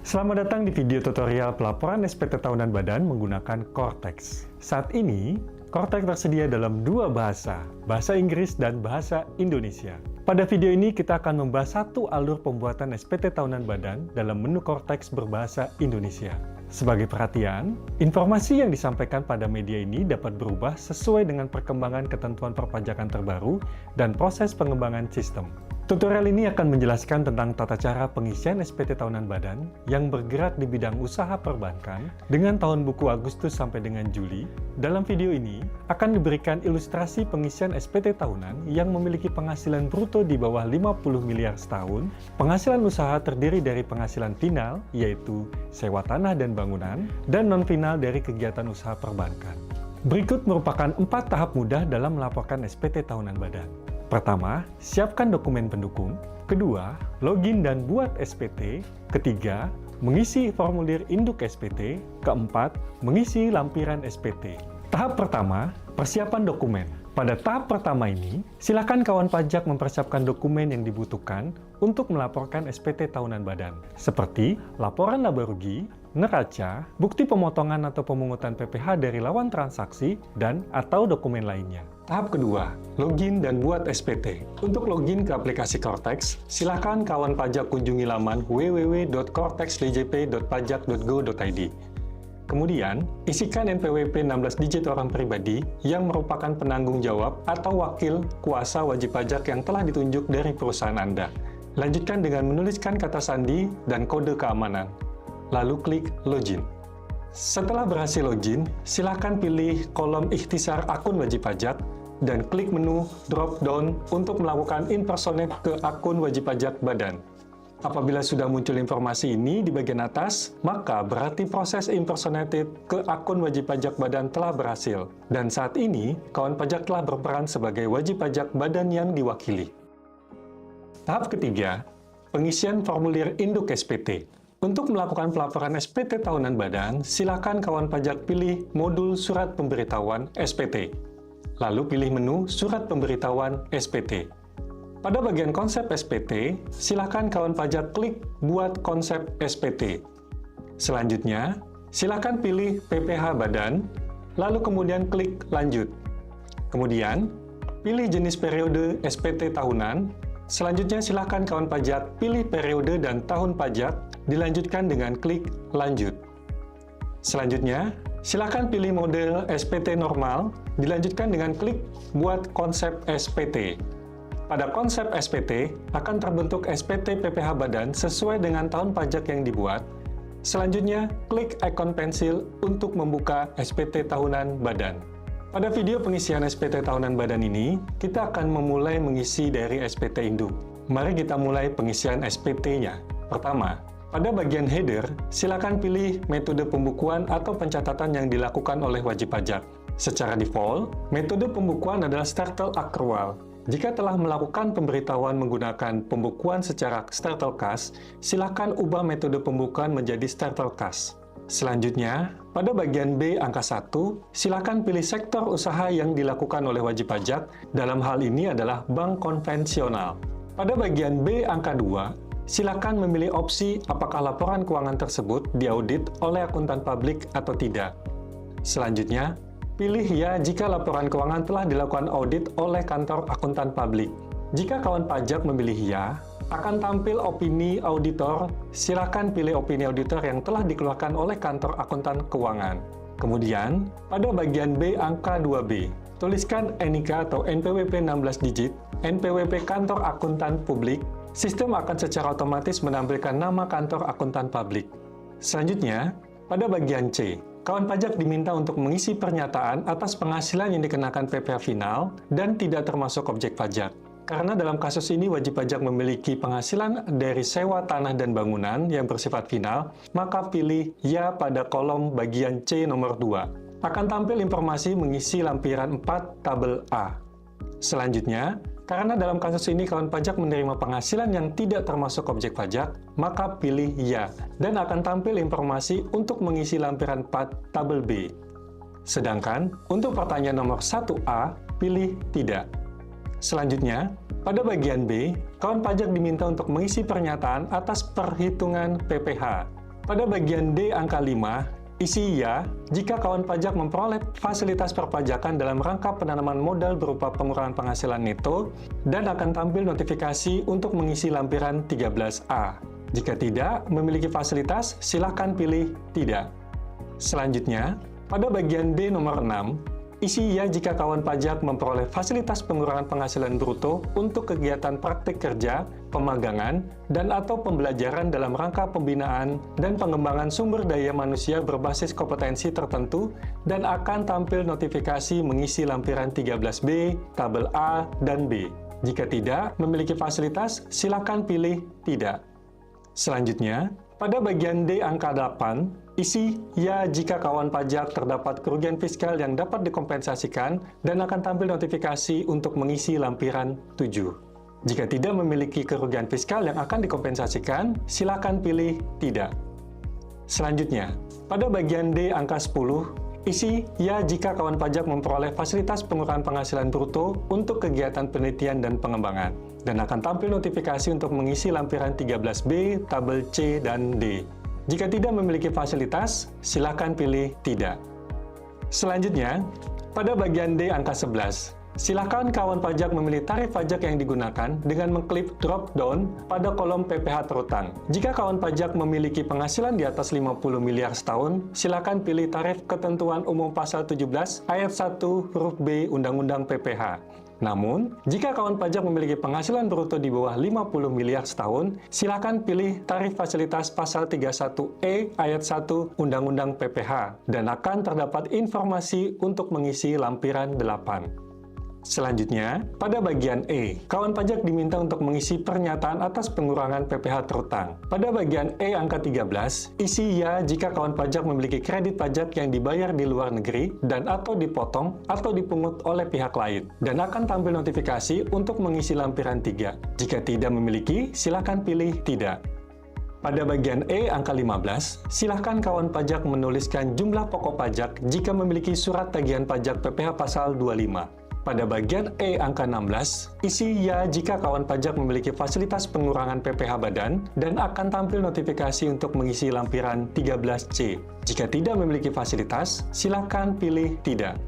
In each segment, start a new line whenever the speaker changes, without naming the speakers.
Selamat datang di video tutorial pelaporan SPT tahunan badan menggunakan Cortex. Saat ini, Cortex tersedia dalam dua bahasa, bahasa Inggris dan bahasa Indonesia. Pada video ini kita akan membahas satu alur pembuatan SPT tahunan badan dalam menu Cortex berbahasa Indonesia. Sebagai perhatian, informasi yang disampaikan pada media ini dapat berubah sesuai dengan perkembangan ketentuan perpajakan terbaru dan proses pengembangan sistem. Tutorial ini akan menjelaskan tentang tata cara pengisian SPT tahunan badan yang bergerak di bidang usaha perbankan dengan tahun buku Agustus sampai dengan Juli. Dalam video ini akan diberikan ilustrasi pengisian SPT tahunan yang memiliki penghasilan bruto di bawah 50 miliar setahun. Penghasilan usaha terdiri dari penghasilan final, yaitu sewa tanah dan bangunan, dan non-final dari kegiatan usaha perbankan. Berikut merupakan 4 tahap mudah dalam melaporkan SPT tahunan badan. Pertama, siapkan dokumen pendukung. Kedua, login dan buat SPT. Ketiga, mengisi formulir induk SPT. Keempat, mengisi lampiran SPT. Tahap pertama, persiapan dokumen. Pada tahap pertama ini, silakan kawan pajak mempersiapkan dokumen yang dibutuhkan untuk melaporkan SPT tahunan badan, seperti laporan laba rugi, neraca, bukti pemotongan atau pemungutan PPh dari lawan transaksi, dan atau dokumen lainnya. Tahap kedua, login dan buat SPT. Untuk login ke aplikasi Cortex, silakan kawan pajak kunjungi laman www.cortexdjp.pajak.go.id. Kemudian, isikan NPWP 16 digit orang pribadi yang merupakan penanggung jawab atau wakil kuasa wajib pajak yang telah ditunjuk dari perusahaan Anda. Lanjutkan dengan menuliskan kata sandi dan kode keamanan. Lalu klik Login. Setelah berhasil login, silakan pilih kolom ikhtisar akun wajib pajak dan klik menu drop-down untuk melakukan impersonate ke akun wajib pajak badan. Apabila sudah muncul informasi ini di bagian atas, maka berarti proses impersonated ke akun wajib pajak badan telah berhasil. Dan saat ini, kawan pajak telah berperan sebagai wajib pajak badan yang diwakili. Tahap ketiga, pengisian formulir induk SPT. Untuk melakukan pelaporan SPT tahunan badan, silakan kawan pajak pilih modul surat pemberitahuan SPT. Lalu pilih menu surat pemberitahuan SPT. Pada bagian konsep SPT, silakan kawan pajak klik buat konsep SPT. Selanjutnya, silakan pilih PPh badan, lalu kemudian klik lanjut. Kemudian, pilih jenis periode SPT tahunan. Selanjutnya, silakan kawan pajak pilih periode dan tahun pajak, dilanjutkan dengan klik lanjut. Selanjutnya, silakan pilih model SPT normal, dilanjutkan dengan klik buat konsep SPT. Pada konsep SPT, akan terbentuk SPT PPh badan sesuai dengan tahun pajak yang dibuat. Selanjutnya, klik ikon pensil untuk membuka SPT tahunan badan. Pada video pengisian SPT tahunan badan ini, kita akan memulai mengisi dari SPT induk. Mari kita mulai pengisian SPT-nya. Pertama, pada bagian header, silakan pilih metode pembukuan atau pencatatan yang dilakukan oleh wajib pajak. Secara default, metode pembukuan adalah startle accrual. Jika telah melakukan pemberitahuan menggunakan pembukuan secara startle cash, silakan ubah metode pembukuan menjadi startle cash. Selanjutnya, pada bagian B angka 1, silakan pilih sektor usaha yang dilakukan oleh wajib pajak, dalam hal ini adalah bank konvensional. Pada bagian B angka 2, silakan memilih opsi apakah laporan keuangan tersebut diaudit oleh akuntan publik atau tidak. Selanjutnya, pilih ya jika laporan keuangan telah dilakukan audit oleh kantor akuntan publik. Jika kawan pajak memilih ya, akan tampil opini auditor. Silakan pilih opini auditor yang telah dikeluarkan oleh kantor akuntan keuangan. Kemudian, pada bagian B angka 2B, tuliskan NIK atau NPWP 16 digit, NPWP kantor akuntan publik. Sistem akan secara otomatis menampilkan nama kantor akuntan publik. Selanjutnya, pada bagian C, kawan pajak diminta untuk mengisi pernyataan atas penghasilan yang dikenakan PPh final dan tidak termasuk objek pajak. Karena dalam kasus ini wajib pajak memiliki penghasilan dari sewa tanah dan bangunan yang bersifat final, maka pilih ya pada kolom bagian C nomor 2. Akan tampil informasi mengisi lampiran 4 tabel A. Selanjutnya, karena dalam kasus ini kawan pajak menerima penghasilan yang tidak termasuk objek pajak, maka pilih ya, dan akan tampil informasi untuk mengisi lampiran 4 tabel B. Sedangkan, untuk pertanyaan nomor 1A, pilih tidak. Selanjutnya, pada bagian B, kawan pajak diminta untuk mengisi pernyataan atas perhitungan PPh. Pada bagian D angka 5, isi ya jika kawan pajak memperoleh fasilitas perpajakan dalam rangka penanaman modal berupa pengurangan penghasilan neto dan akan tampil notifikasi untuk mengisi lampiran 13A. Jika tidak memiliki fasilitas, silakan pilih tidak. Selanjutnya, pada bagian D nomor 6, isi ya jika kawan pajak memperoleh fasilitas pengurangan penghasilan bruto untuk kegiatan praktik kerja, pemagangan, dan atau pembelajaran dalam rangka pembinaan dan pengembangan sumber daya manusia berbasis kompetensi tertentu dan akan tampil notifikasi mengisi lampiran 13B, tabel A, dan B. Jika tidak memiliki fasilitas, silakan pilih tidak. Selanjutnya, pada bagian D angka 8, isi ya jika kawan pajak terdapat kerugian fiskal yang dapat dikompensasikan dan akan tampil notifikasi untuk mengisi lampiran 7. Jika tidak memiliki kerugian fiskal yang akan dikompensasikan, silakan pilih tidak. Selanjutnya, pada bagian D angka 10, isi ya jika kawan pajak memperoleh fasilitas pengurangan penghasilan bruto untuk kegiatan penelitian dan pengembangan, dan akan tampil notifikasi untuk mengisi lampiran 13B, tabel C, dan D. Jika tidak memiliki fasilitas, silakan pilih tidak. Selanjutnya, pada bagian D angka 11, silakan kawan pajak memilih tarif pajak yang digunakan dengan mengklik drop-down pada kolom PPh terutang. Jika kawan pajak memiliki penghasilan di atas 50 miliar setahun, silakan pilih tarif ketentuan umum pasal 17 ayat 1 huruf B Undang-Undang PPh. Namun, jika kawan pajak memiliki penghasilan bruto di bawah 50 miliar setahun, silakan pilih tarif fasilitas pasal 31E ayat 1 Undang-Undang PPh dan akan terdapat informasi untuk mengisi lampiran 8. Selanjutnya, pada bagian E, kawan pajak diminta untuk mengisi pernyataan atas pengurangan PPh terutang. Pada bagian E angka 13, isi ya jika kawan pajak memiliki kredit pajak yang dibayar di luar negeri dan atau dipotong atau dipungut oleh pihak lain, dan akan tampil notifikasi untuk mengisi lampiran 3. Jika tidak memiliki, silakan pilih tidak. Pada bagian E angka 15, silahkan kawan pajak menuliskan jumlah pokok pajak jika memiliki surat tagihan pajak PPh pasal 25. Pada bagian E angka 16, isi ya jika kawan pajak memiliki fasilitas pengurangan PPh badan dan akan tampil notifikasi untuk mengisi lampiran 13C. Jika tidak memiliki fasilitas, silakan pilih tidak.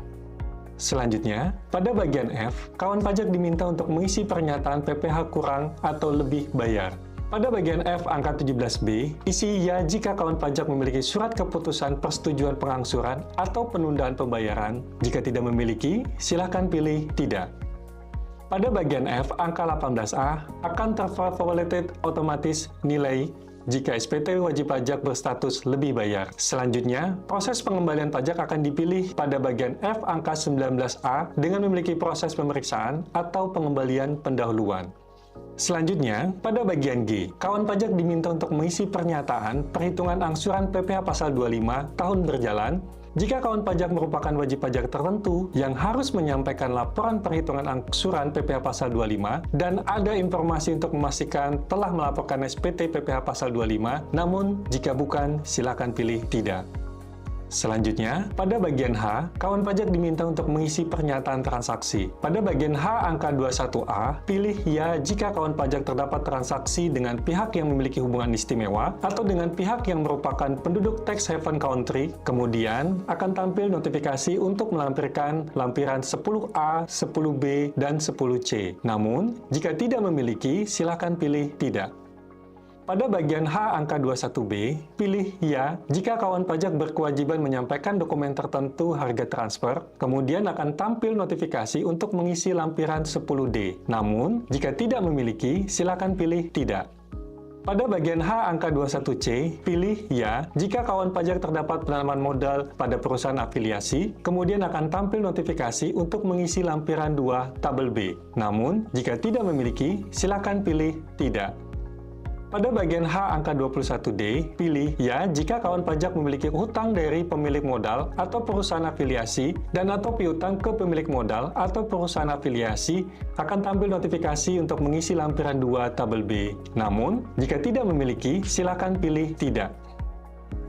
Selanjutnya, pada bagian F, kawan pajak diminta untuk mengisi pernyataan PPh kurang atau lebih bayar. Pada bagian F angka 17B, isi ya jika kawan pajak memiliki surat keputusan persetujuan pengangsuran atau penundaan pembayaran. Jika tidak memiliki, silakan pilih tidak. Pada bagian F angka 18A, akan tervalid otomatis nilai jika SPT wajib pajak berstatus lebih bayar. Selanjutnya, proses pengembalian pajak akan dipilih pada bagian F angka 19A dengan memiliki proses pemeriksaan atau pengembalian pendahuluan. Selanjutnya, pada bagian G, kawan pajak diminta untuk mengisi pernyataan perhitungan angsuran PPh pasal 25 tahun berjalan jika kawan pajak merupakan wajib pajak tertentu yang harus menyampaikan laporan perhitungan angsuran PPh pasal 25 dan ada informasi untuk memastikan telah melaporkan SPT PPh pasal 25, namun jika bukan, silakan pilih tidak. Selanjutnya, pada bagian H, kawan pajak diminta untuk mengisi pernyataan transaksi. Pada bagian H angka 21A, pilih ya jika kawan pajak terdapat transaksi dengan pihak yang memiliki hubungan istimewa atau dengan pihak yang merupakan penduduk tax haven country. Kemudian, akan tampil notifikasi untuk melampirkan lampiran 10A, 10B, dan 10C. Namun, jika tidak memiliki, silakan pilih tidak. Pada bagian H angka 21B, pilih ya jika kawan pajak berkewajiban menyampaikan dokumen tertentu harga transfer, kemudian akan tampil notifikasi untuk mengisi lampiran 10D. Namun, jika tidak memiliki, silakan pilih tidak. Pada bagian H angka 21C, pilih ya jika kawan pajak terdapat penanaman modal pada perusahaan afiliasi, kemudian akan tampil notifikasi untuk mengisi lampiran 2 tabel B. Namun, jika tidak memiliki, silakan pilih tidak. Pada bagian H angka 21D, pilih ya jika kawan pajak memiliki hutang dari pemilik modal atau perusahaan afiliasi dan atau piutang ke pemilik modal atau perusahaan afiliasi akan tampil notifikasi untuk mengisi lampiran 2 tabel B. Namun, jika tidak memiliki, silakan pilih tidak.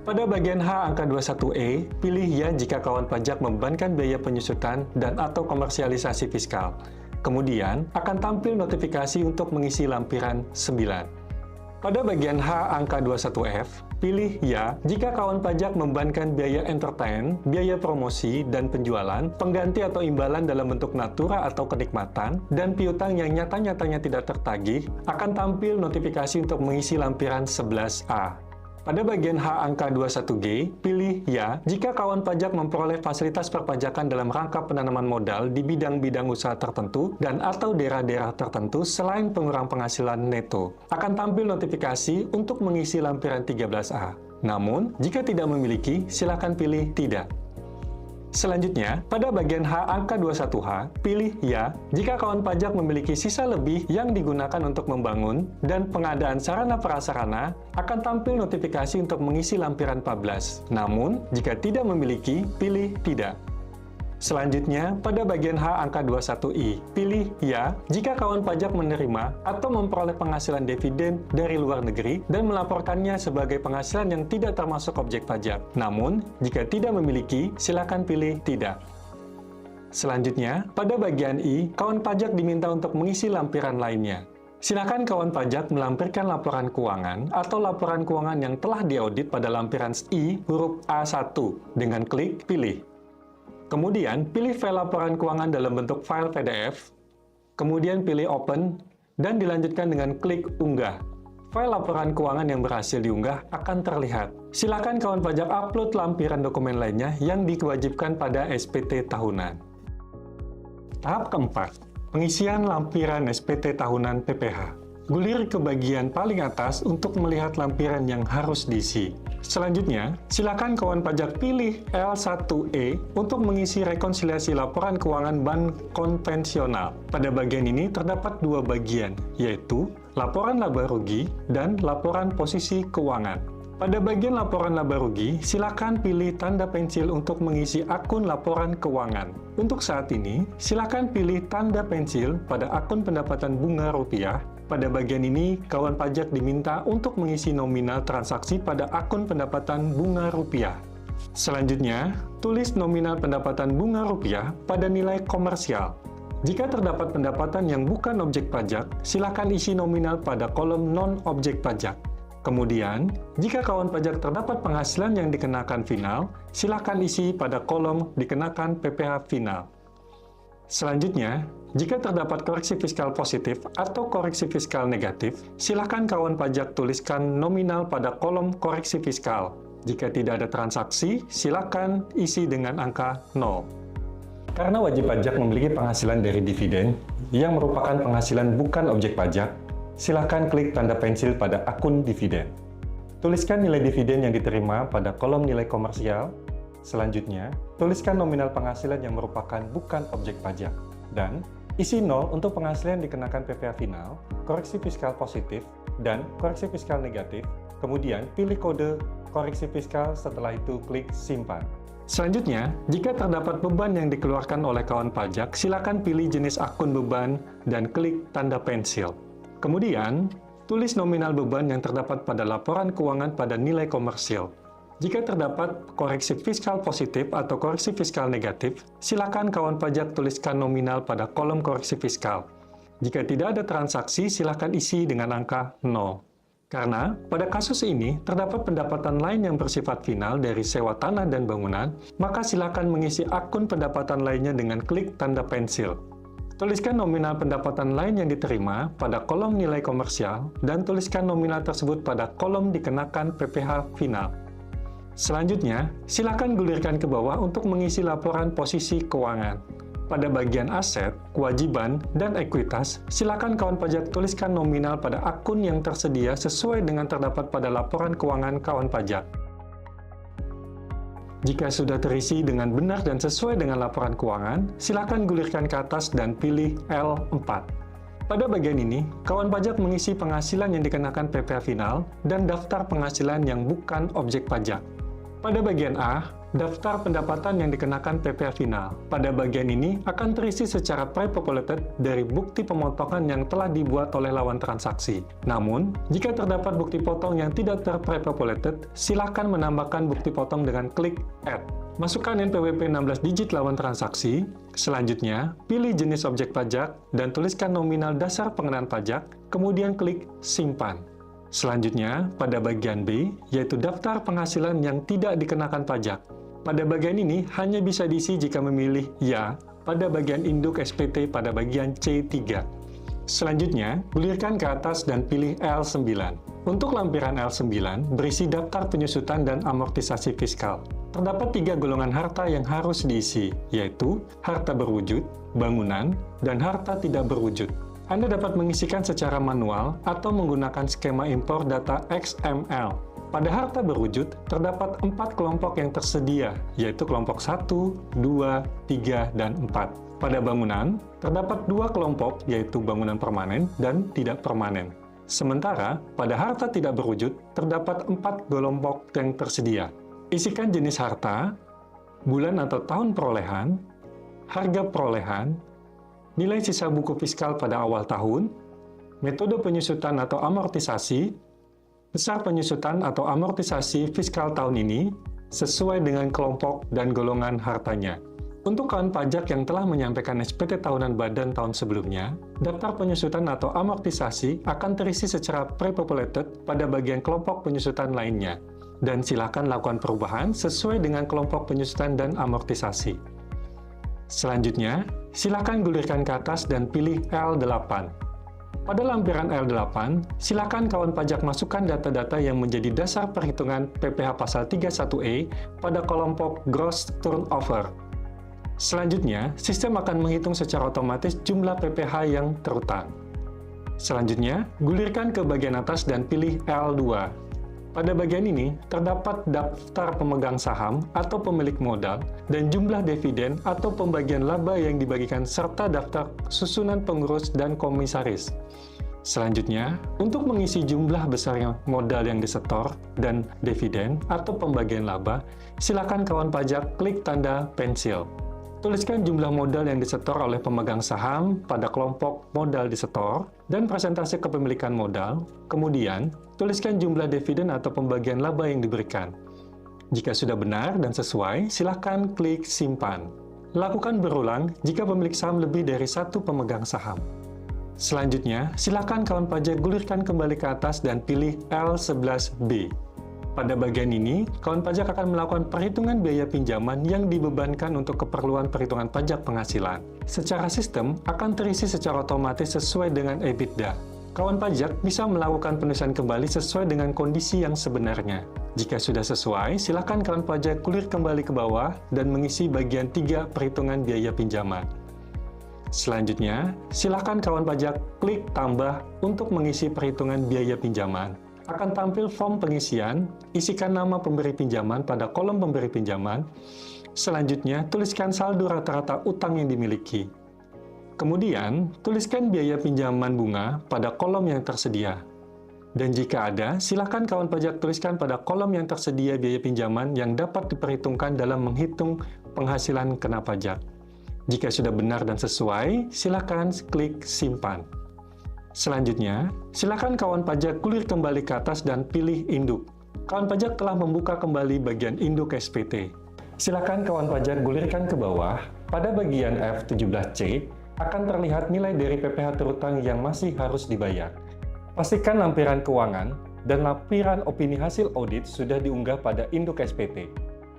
Pada bagian H angka 21E, pilih ya jika kawan pajak membebankan biaya penyusutan dan atau komersialisasi fiskal. Kemudian, akan tampil notifikasi untuk mengisi lampiran 9. Pada bagian H angka 21F, pilih Ya jika kawan pajak membebankan biaya entertain, biaya promosi dan penjualan, pengganti atau imbalan dalam bentuk natura atau kenikmatan, dan piutang yang nyata-nyatanya tidak tertagih, akan tampil notifikasi untuk mengisi lampiran 11A. Pada bagian H angka 21G, pilih Ya jika kawan pajak memperoleh fasilitas perpajakan dalam rangka penanaman modal di bidang-bidang usaha tertentu dan atau daerah-daerah tertentu selain pengurang penghasilan neto. Akan tampil notifikasi untuk mengisi lampiran 13A. Namun, jika tidak memiliki, silakan pilih Tidak. Selanjutnya, pada bagian H angka 21H, pilih Ya jika kawan pajak memiliki sisa lebih yang digunakan untuk membangun dan pengadaan sarana prasarana, akan tampil notifikasi untuk mengisi lampiran 14. Namun, jika tidak memiliki, pilih Tidak. Selanjutnya, pada bagian H angka 21I, pilih Ya jika kawan pajak menerima atau memperoleh penghasilan dividen dari luar negeri dan melaporkannya sebagai penghasilan yang tidak termasuk objek pajak. Namun, jika tidak memiliki, silakan pilih Tidak. Selanjutnya, pada bagian I, kawan pajak diminta untuk mengisi lampiran lainnya. Silakan kawan pajak melampirkan laporan keuangan atau laporan keuangan yang telah diaudit pada lampiran I huruf A1 dengan klik Pilih. Kemudian, pilih file laporan keuangan dalam bentuk file PDF, kemudian pilih Open, dan dilanjutkan dengan klik Unggah. File laporan keuangan yang berhasil diunggah akan terlihat. Silakan kawan pajak upload lampiran dokumen lainnya yang diwajibkan pada SPT tahunan. Tahap keempat, pengisian lampiran SPT tahunan PPH. Gulir ke bagian paling atas untuk melihat lampiran yang harus diisi. Selanjutnya, silakan kawan pajak pilih L1E untuk mengisi rekonsiliasi laporan keuangan bank konvensional. Pada bagian ini terdapat dua bagian, yaitu laporan laba rugi dan laporan posisi keuangan. Pada bagian laporan laba rugi, silakan pilih tanda pensil untuk mengisi akun laporan keuangan. Untuk saat ini, silakan pilih tanda pensil pada akun pendapatan bunga rupiah. Pada bagian ini, kawan pajak diminta untuk mengisi nominal transaksi pada akun pendapatan bunga rupiah. Selanjutnya, tulis nominal pendapatan bunga rupiah pada nilai komersial. Jika terdapat pendapatan yang bukan objek pajak, silakan isi nominal pada kolom non-objek pajak. Kemudian, jika kawan pajak terdapat penghasilan yang dikenakan final, silakan isi pada kolom dikenakan PPh final. Selanjutnya, jika terdapat koreksi fiskal positif atau koreksi fiskal negatif, silakan kawan pajak tuliskan nominal pada kolom koreksi fiskal. Jika tidak ada transaksi, silakan isi dengan angka 0. Karena wajib pajak memiliki penghasilan dari dividen yang merupakan penghasilan bukan objek pajak, silakan klik tanda pensil pada akun dividen. Tuliskan nilai dividen yang diterima pada kolom nilai komersial. Selanjutnya, tuliskan nominal penghasilan yang merupakan bukan objek pajak. Dan isi 0 untuk penghasilan dikenakan PPh final, koreksi fiskal positif, dan koreksi fiskal negatif. Kemudian, pilih kode koreksi fiskal, setelah itu klik simpan. Selanjutnya, jika terdapat beban yang dikeluarkan oleh kawan pajak, silakan pilih jenis akun beban dan klik tanda pensil. Kemudian, tulis nominal beban yang terdapat pada laporan keuangan pada nilai komersil. Jika terdapat koreksi fiskal positif atau koreksi fiskal negatif, silakan kawan pajak tuliskan nominal pada kolom koreksi fiskal. Jika tidak ada transaksi, silakan isi dengan angka 0. Karena pada kasus ini terdapat pendapatan lain yang bersifat final dari sewa tanah dan bangunan, maka silakan mengisi akun pendapatan lainnya dengan klik tanda pensil. Tuliskan nominal pendapatan lain yang diterima pada kolom nilai komersial dan tuliskan nominal tersebut pada kolom dikenakan PPh final. Selanjutnya, silakan gulirkan ke bawah untuk mengisi laporan posisi keuangan. Pada bagian aset, kewajiban, dan ekuitas, silakan kawan pajak tuliskan nominal pada akun yang tersedia sesuai dengan terdapat pada laporan keuangan kawan pajak. Jika sudah terisi dengan benar dan sesuai dengan laporan keuangan, silakan gulirkan ke atas dan pilih L4. Pada bagian ini, kawan pajak mengisi penghasilan yang dikenakan PPh final dan daftar penghasilan yang bukan objek pajak. Pada bagian A, daftar pendapatan yang dikenakan PPh final. Pada bagian ini akan terisi secara pre-populated dari bukti pemotongan yang telah dibuat oleh lawan transaksi. Namun, jika terdapat bukti potong yang tidak ter-pre-populated, silakan menambahkan bukti potong dengan klik Add. Masukkan NPWP 16 digit lawan transaksi. Selanjutnya, pilih jenis objek pajak dan tuliskan nominal dasar pengenaan pajak, kemudian klik Simpan. Selanjutnya, pada bagian B, yaitu daftar penghasilan yang tidak dikenakan pajak. Pada bagian ini hanya bisa diisi jika memilih ya pada bagian induk SPT pada bagian C3. Selanjutnya, gulirkan ke atas dan pilih L9. Untuk lampiran L9, berisi daftar penyusutan dan amortisasi fiskal. Terdapat 3 golongan harta yang harus diisi, yaitu harta berwujud, bangunan, dan harta tidak berwujud. Anda dapat mengisikan secara manual atau menggunakan skema impor data XML. Pada harta berwujud, terdapat 4 kelompok yang tersedia, yaitu kelompok 1, 2, 3, dan 4. Pada bangunan, terdapat 2 kelompok, yaitu bangunan permanen dan tidak permanen. Sementara, pada harta tidak berwujud, terdapat 4 kelompok yang tersedia. Isikan jenis harta, bulan atau tahun perolehan, harga perolehan, nilai sisa buku fiskal pada awal tahun, metode penyusutan atau amortisasi, besar penyusutan atau amortisasi fiskal tahun ini, sesuai dengan kelompok dan golongan hartanya. Untuk kawan pajak yang telah menyampaikan SPT tahunan badan tahun sebelumnya, daftar penyusutan atau amortisasi akan terisi secara pre-populated pada bagian kelompok penyusutan lainnya, dan silakan lakukan perubahan sesuai dengan kelompok penyusutan dan amortisasi. Selanjutnya, silakan gulirkan ke atas dan pilih L8. Pada lampiran L8, silakan kawan pajak masukkan data-data yang menjadi dasar perhitungan PPh pasal 31E pada kelompok Gross Turnover. Selanjutnya, sistem akan menghitung secara otomatis jumlah PPh yang terutang. Selanjutnya, gulirkan ke bagian atas dan pilih L2. Pada bagian ini, terdapat daftar pemegang saham atau pemilik modal dan jumlah dividen atau pembagian laba yang dibagikan serta daftar susunan pengurus dan komisaris. Selanjutnya, untuk mengisi jumlah besar modal yang disetor dan dividen atau pembagian laba, silakan kawan pajak klik tanda pensil. Tuliskan jumlah modal yang disetor oleh pemegang saham pada kelompok modal disetor dan persentase kepemilikan modal. Kemudian, tuliskan jumlah dividen atau pembagian laba yang diberikan. Jika sudah benar dan sesuai, silakan klik simpan. Lakukan berulang jika pemilik saham lebih dari 1 pemegang saham. Selanjutnya, silakan kawan pajak gulirkan kembali ke atas dan pilih L11B. Pada bagian ini, kawan pajak akan melakukan perhitungan biaya pinjaman yang dibebankan untuk keperluan perhitungan pajak penghasilan. Secara sistem, akan terisi secara otomatis sesuai dengan EBITDA. Kawan pajak bisa melakukan penulisan kembali sesuai dengan kondisi yang sebenarnya. Jika sudah sesuai, silakan kawan pajak gulir kembali ke bawah dan mengisi bagian 3 perhitungan biaya pinjaman. Selanjutnya, silakan kawan pajak klik tambah untuk mengisi perhitungan biaya pinjaman. Akan tampil form pengisian, isikan nama pemberi pinjaman pada kolom pemberi pinjaman. Selanjutnya, tuliskan saldo rata-rata utang yang dimiliki. Kemudian, tuliskan biaya pinjaman bunga pada kolom yang tersedia. Dan jika ada, silakan kawan pajak tuliskan pada kolom yang tersedia biaya pinjaman yang dapat diperhitungkan dalam menghitung penghasilan kena pajak. Jika sudah benar dan sesuai, silakan klik simpan. Selanjutnya, silakan kawan pajak gulir kembali ke atas dan pilih induk. Kawan pajak telah membuka kembali bagian induk SPT. Silakan kawan pajak gulirkan ke bawah. Pada bagian F17C, akan terlihat nilai dari PPh terutang yang masih harus dibayar. Pastikan lampiran keuangan dan lampiran opini hasil audit sudah diunggah pada induk SPT.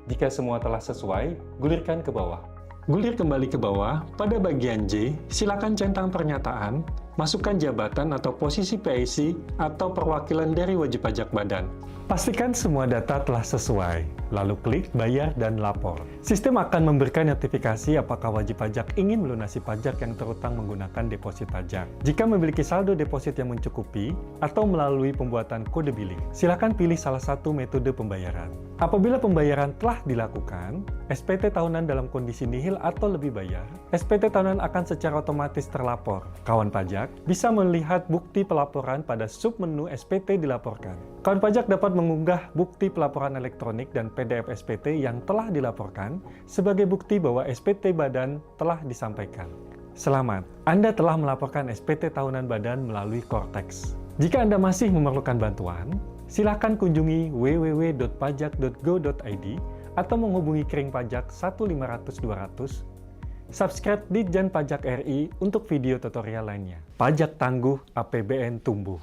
Jika semua telah sesuai, gulirkan ke bawah. Gulir kembali ke bawah, pada bagian J, silakan centang pernyataan, masukkan jabatan atau posisi PIC atau perwakilan dari wajib pajak badan. Pastikan semua data telah sesuai, lalu klik Bayar dan Lapor. Sistem akan memberikan notifikasi apakah wajib pajak ingin melunasi pajak yang terutang menggunakan deposit pajak. Jika memiliki saldo deposit yang mencukupi, atau melalui pembuatan kode billing, silakan pilih salah satu metode pembayaran. Apabila pembayaran telah dilakukan, SPT tahunan dalam kondisi nihil atau lebih bayar, SPT tahunan akan secara otomatis terlapor. Kawan pajak bisa melihat bukti pelaporan pada submenu SPT dilaporkan. Kawan pajak dapat mengunggah bukti pelaporan elektronik dan PDF SPT yang telah dilaporkan sebagai bukti bahwa SPT badan telah disampaikan. Selamat, Anda telah melaporkan SPT tahunan badan melalui Cortex. Jika Anda masih memerlukan bantuan, silakan kunjungi www.pajak.go.id atau menghubungi Kering Pajak 1500200. Subscribe di Ditjen Pajak RI untuk video tutorial lainnya. Pajak tangguh, APBN tumbuh.